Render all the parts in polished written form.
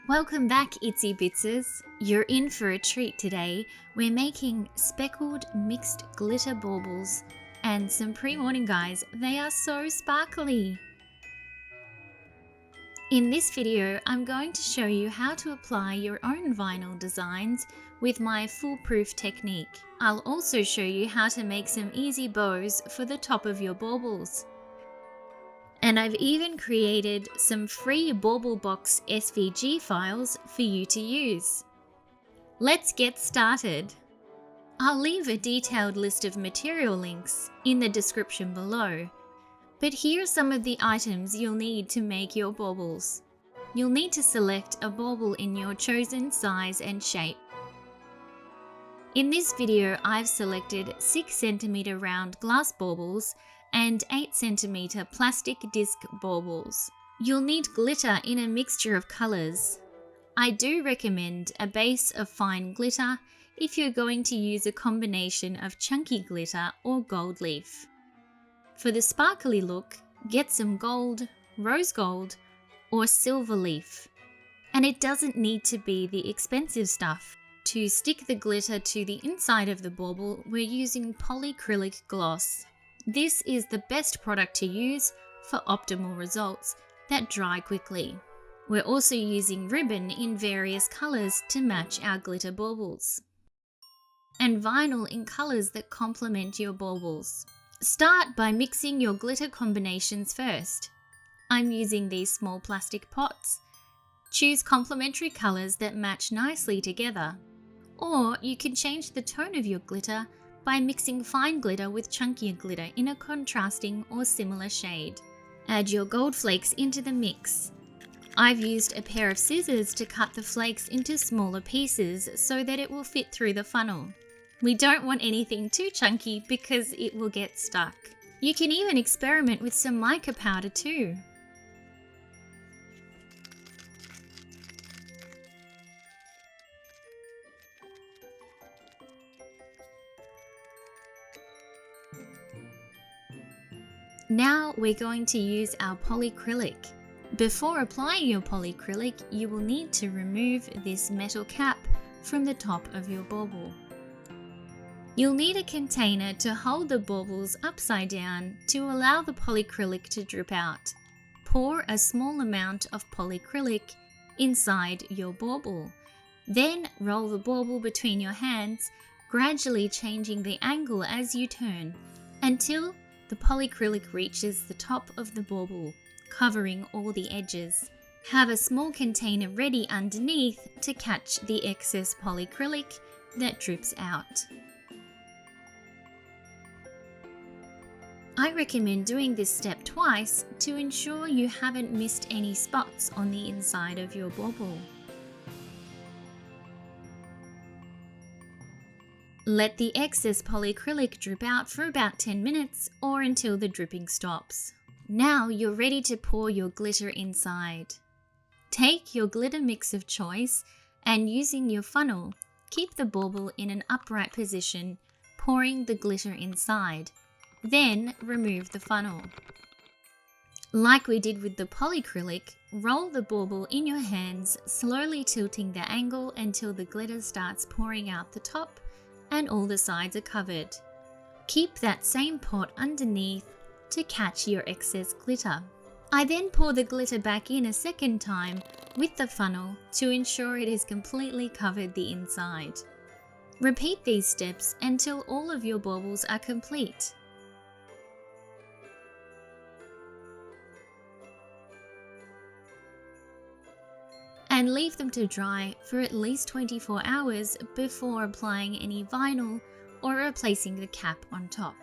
Welcome back, Itsy Bitsers. You're in for a treat today. We're making speckled mixed glitter baubles and some pre-warning guys, they are so sparkly. In this video, I'm going to show you how to apply your own vinyl designs with my foolproof technique. I'll also show you how to make some easy bows for the top of your baubles. And I've even created some free Bauble Box SVG files for you to use. Let's get started. I'll leave a detailed list of material links in the description below, but here are some of the items you'll need to make your baubles. You'll need to select a bauble in your chosen size and shape. In this video, I've selected 6 cm round glass baubles and 8 cm plastic disc baubles. You'll need glitter in a mixture of colours. I do recommend a base of fine glitter if you're going to use a combination of chunky glitter or gold leaf. For the sparkly look, get some gold, rose gold, or silver leaf. And it doesn't need to be the expensive stuff. To stick the glitter to the inside of the bauble, we're using polycrylic gloss. This is the best product to use for optimal results that dry quickly. We're also using ribbon in various colours to match our glitter baubles. And vinyl in colours that complement your baubles. Start by mixing your glitter combinations first. I'm using these small plastic pots. Choose complementary colours that match nicely together. Or you can change the tone of your glitter by mixing fine glitter with chunkier glitter in a contrasting or similar shade. Add your gold flakes into the mix. I've used a pair of scissors to cut the flakes into smaller pieces so that it will fit through the funnel. We don't want anything too chunky because it will get stuck. You can even experiment with some mica powder too. Now we're going to use our polycrylic. Before applying your polycrylic, you will need to remove this metal cap from the top of your bauble. You'll need a container to hold the baubles upside down to allow the polycrylic to drip out. Pour a small amount of polycrylic inside your bauble. Then roll the bauble between your hands, gradually changing the angle as you turn until the polycrylic reaches the top of the bauble, covering all the edges. Have a small container ready underneath to catch the excess polycrylic that drips out. I recommend doing this step twice to ensure you haven't missed any spots on the inside of your bauble. Let the excess polycrylic drip out for about 10 minutes or until the dripping stops. Now you're ready to pour your glitter inside. Take your glitter mix of choice and using your funnel, keep the bauble in an upright position, pouring the glitter inside. Then remove the funnel. Like we did with the polycrylic, roll the bauble in your hands, slowly tilting the angle until the glitter starts pouring out the top and all the sides are covered. Keep that same pot underneath to catch your excess glitter. I then pour the glitter back in a second time with the funnel to ensure it has completely covered the inside. Repeat these steps until all of your baubles are complete. And leave them to dry for at least 24 hours before applying any vinyl or replacing the cap on top.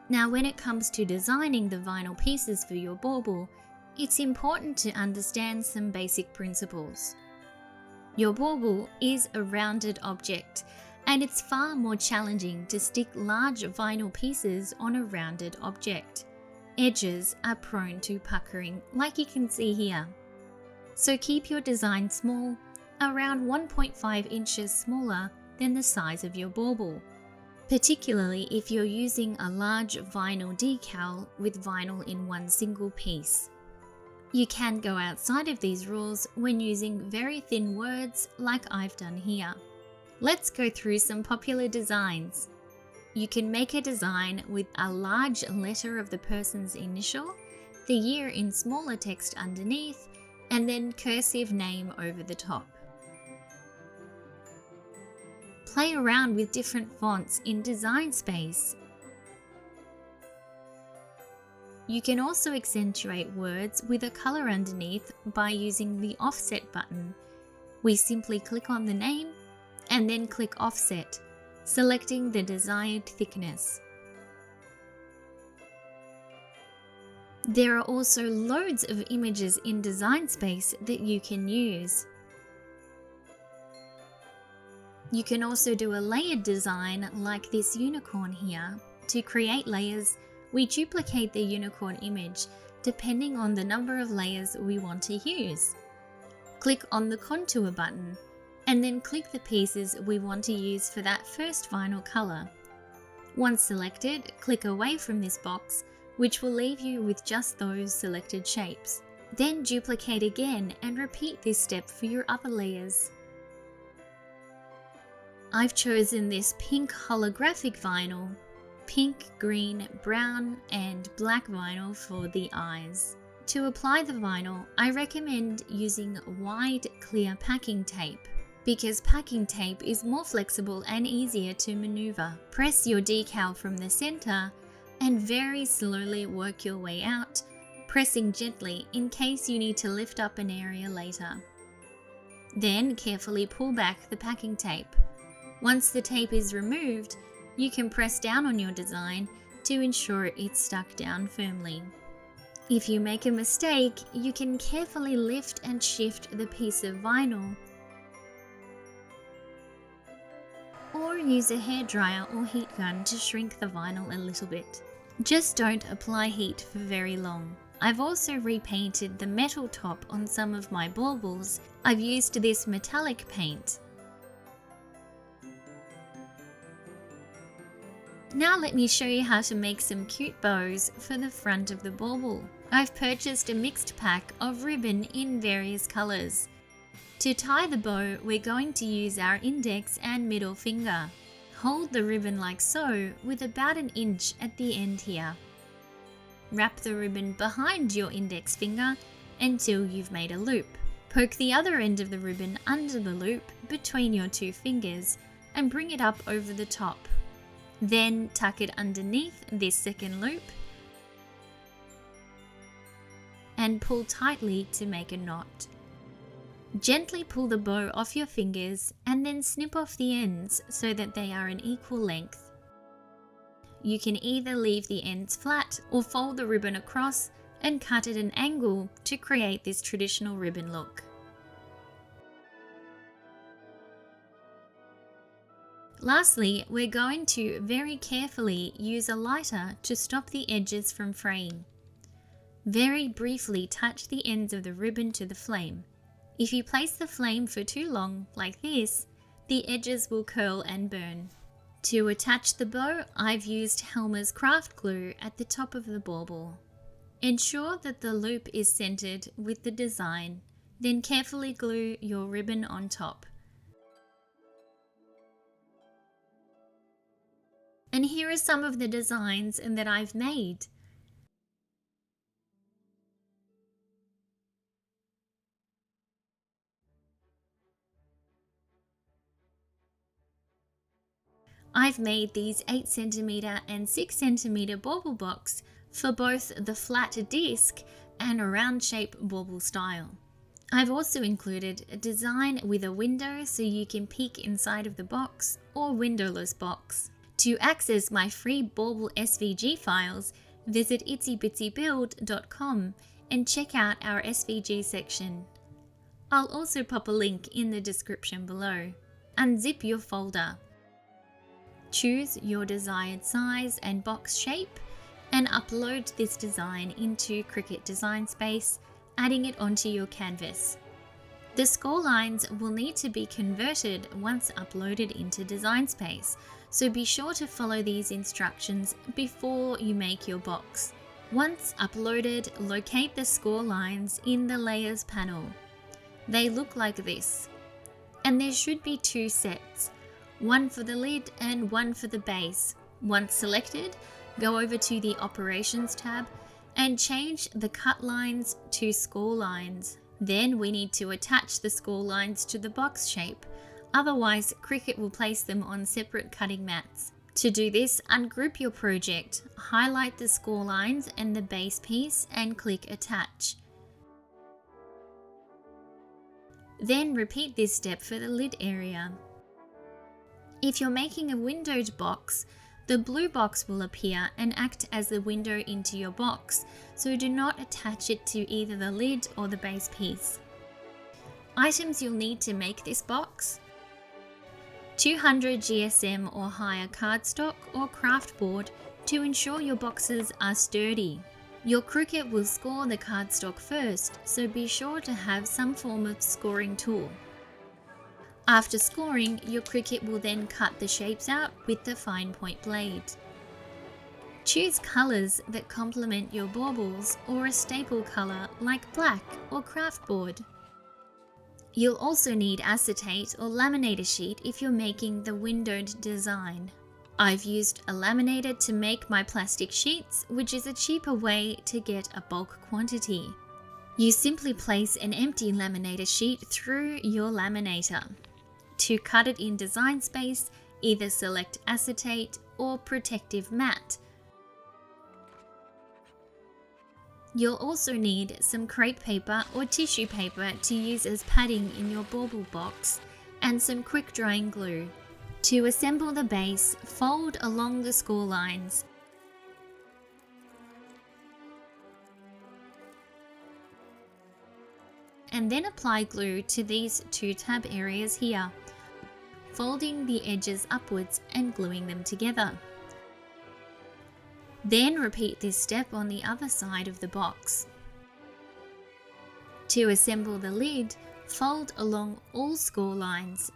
Now when it comes to designing the vinyl pieces for your bauble, it's important to understand some basic principles. Your bauble is a rounded object, and it's far more challenging to stick large vinyl pieces on a rounded object. Edges are prone to puckering, like you can see here. So keep your design small, around 1.5 inches smaller than the size of your bauble, particularly if you're using a large vinyl decal with vinyl in one single piece. You can go outside of these rules when using very thin words like I've done here. Let's go through some popular designs. You can make a design with a large letter of the person's initial, the year in smaller text underneath, and then cursive name over the top. Play around with different fonts in Design Space. You can also accentuate words with a color underneath by using the Offset button. We simply click on the name and then click Offset, selecting the desired thickness. There are also loads of images in Design Space that you can use. You can also do a layered design like this unicorn here. To create layers, we duplicate the unicorn image depending on the number of layers we want to use. Click on the contour button and then click the pieces we want to use for that first vinyl color. Once selected, click away from this box, which will leave you with just those selected shapes. Then duplicate again and repeat this step for your other layers. I've chosen this pink holographic vinyl, pink, green, brown, and black vinyl for the eyes. To apply the vinyl, I recommend using wide, clear packing tape because packing tape is more flexible and easier to maneuver. Press your decal from the center and very slowly work your way out, pressing gently in case you need to lift up an area later. Then carefully pull back the packing tape. Once the tape is removed, you can press down on your design to ensure it's stuck down firmly. If you make a mistake, you can carefully lift and shift the piece of vinyl or use a hairdryer or heat gun to shrink the vinyl a little bit. Just don't apply heat for very long. I've also repainted the metal top on some of my baubles. I've used this metallic paint. Now let me show you how to make some cute bows for the front of the bauble. I've purchased a mixed pack of ribbon in various colors. To tie the bow, we're going to use our index and middle finger. Hold the ribbon like so with about an inch at the end here. Wrap the ribbon behind your index finger until you've made a loop. Poke the other end of the ribbon under the loop between your two fingers and bring it up over the top. Then tuck it underneath this second loop and pull tightly to make a knot. Gently pull the bow off your fingers and then snip off the ends so that they are an equal length. You can either leave the ends flat or fold the ribbon across and cut at an angle to create this traditional ribbon look. Lastly, we're going to very carefully use a lighter to stop the edges from fraying. Very briefly touch the ends of the ribbon to the flame. If you place the flame for too long, like this, the edges will curl and burn. To attach the bow, I've used Helmer's craft glue at the top of the bauble. Ensure that the loop is centered with the design, then carefully glue your ribbon on top. And here are some of the designs that I've made. I've made these 8cm and 6cm bauble box for both the flat disc and a round shape bauble style. I've also included a design with a window so you can peek inside of the box or windowless box. To access my free Bauble SVG files, visit ItsyBitsyBuild.com and check out our SVG section. I'll also pop a link in the description below. Unzip your folder. Choose your desired size and box shape and upload this design into Cricut Design Space, adding it onto your canvas. The score lines will need to be converted once uploaded into Design Space, so be sure to follow these instructions before you make your box. Once uploaded, locate the score lines in the Layers panel. They look like this. And there should be two sets, one for the lid and one for the base. Once selected, go over to the Operations tab and change the cut lines to score lines. Then we need to attach the score lines to the box shape, otherwise Cricut will place them on separate cutting mats. To do this, ungroup your project, highlight the score lines and the base piece and click Attach. Then repeat this step for the lid area. If you're making a windowed box, the blue box will appear and act as the window into your box, so do not attach it to either the lid or the base piece. Items you'll need to make this box: 200 GSM or higher cardstock or craft board to ensure your boxes are sturdy. Your Cricut will score the cardstock first, so be sure to have some form of scoring tool. After scoring, your Cricut will then cut the shapes out with the fine point blade. Choose colours that complement your baubles or a staple colour like black or craft board. You'll also need acetate or laminator sheet if you're making the windowed design. I've used a laminator to make my plastic sheets, which is a cheaper way to get a bulk quantity. You simply place an empty laminator sheet through your laminator. To cut it in design space, either select acetate or protective matte. You'll also need some crepe paper or tissue paper to use as padding in your bauble box, and some quick drying glue. To assemble the base, fold along the score lines. And then apply glue to these two tab areas here, folding the edges upwards and gluing them together. Then repeat this step on the other side of the box. To assemble the lid, fold along all score lines.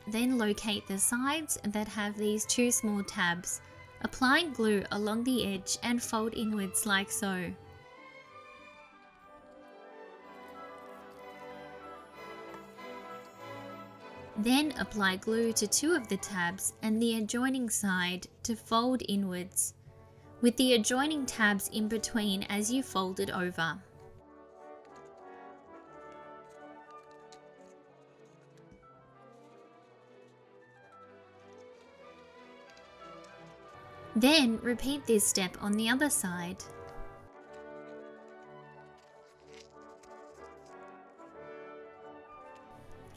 Then locate the sides that have these two small tabs. Apply glue along the edge and fold inwards like so. Then apply glue to two of the tabs and the adjoining side to fold inwards, with the adjoining tabs in between as you fold it over. Then repeat this step on the other side.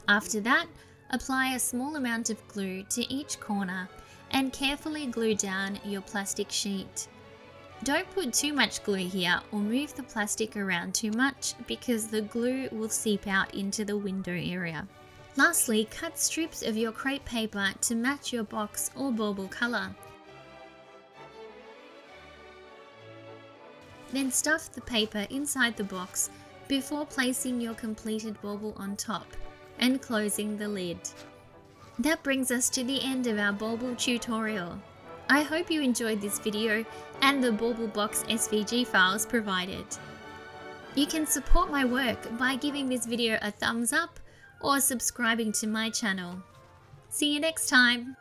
After that, apply a small amount of glue to each corner and carefully glue down your plastic sheet. Don't put too much glue here or move the plastic around too much because the glue will seep out into the window area. Lastly, cut strips of your crepe paper to match your box or bauble colour. Then stuff the paper inside the box before placing your completed bauble on top and closing the lid. That brings us to the end of our Bauble tutorial. I hope you enjoyed this video and the Bauble Box SVG files provided. You can support my work by giving this video a thumbs up or subscribing to my channel. See you next time!